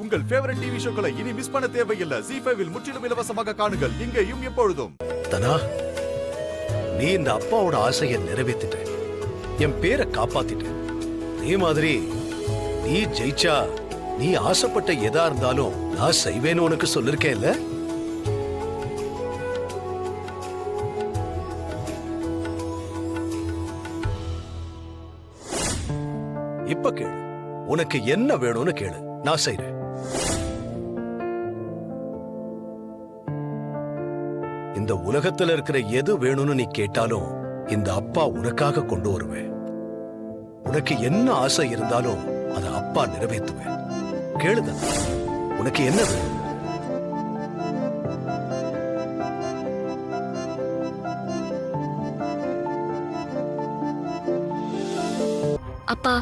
உங்கள் favourite TV ஷோக்களை இனி miss பண்ண தேவையில்லை. ZEE5 இல் முற்றிலும் இலவசமாக காணுங்கள். இங்கேயும் எப்பொழுதும். தனா, நீ இந்த அப்பாவோட ஆசையை நிறைவேத்திட்ட, என் பேரை காப்பாத்திட்ட. அதே மாதிரி நீ ஜெயிச்சா நீ ஆசைப்பட்ட எதா இருந்தாலும் நான் செய்வேன்னு உனக்கு சொல்லிருக்கேன்ல. இப்ப கேளு, உனக்கு என்ன வேணும்னு கேளு, நான் செய்றேன். இந்த உலகத்துல இருக்கிற எது வேணும்னு நீ கேட்டாலும் இந்த அப்பா உனக்காக கொண்டு வருவேன். உனக்கு என்ன ஆசை இருந்தாலும் அதை அப்பா நிறைவேற்றுவேன். கேளுதான், உனக்கு என்ன வேணும்? அப்பா,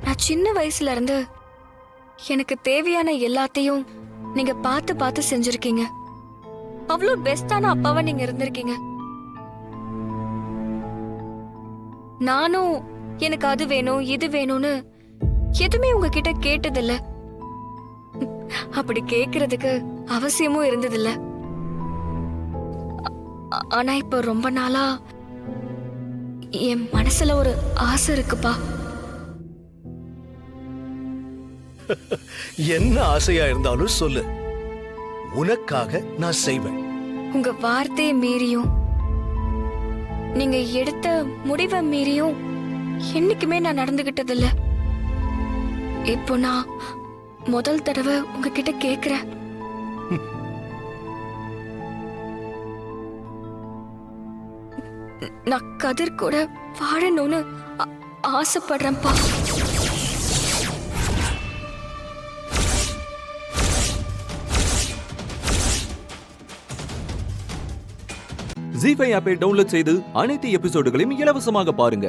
நான் சின்ன வயசுல இருந்து எனக்கு தேவையான எல்லாத்தையும் நீங்க பார்த்து பார்த்து செஞ்சிருக்கீங்க. அவ்வளவு பெஸ்டான அப்பாவா நீங்க இருந்திருக்கீங்க. நானும் எனக்கு அது வேணும் இது வேணும்னு எதுவுமே உங்ககிட்ட கேட்டதில்ல. அப்படி கேக்குறதுக்கு அவசியமும் இருந்ததில்ல. ஆனா இப்ப ரொம்ப நாளா என் மனசுல ஒரு ஆசை இருக்குப்பா. என்ன ஆசையா இருந்தாலும் சொல்லு, உனக்காக நான் செய்வேன். உங்க வார்த்தையை மீறியும் நீங்க எடுத்த முடிவை மீறியும் என்னைக்குமே நான் நடந்துகிட்டதில்ல. இப்போ நான் முதல் தடவை உங்ககிட்ட கேக்குறேன். நான் கதிர் கூட வாழணும்னு ஆசைப்படுறேன்ப்பா. ZEE5 ஆப்பை டவுன்லோட் செய்து அனைத்து எபிசோடுகளையும் இலவசமாக பாருங்க.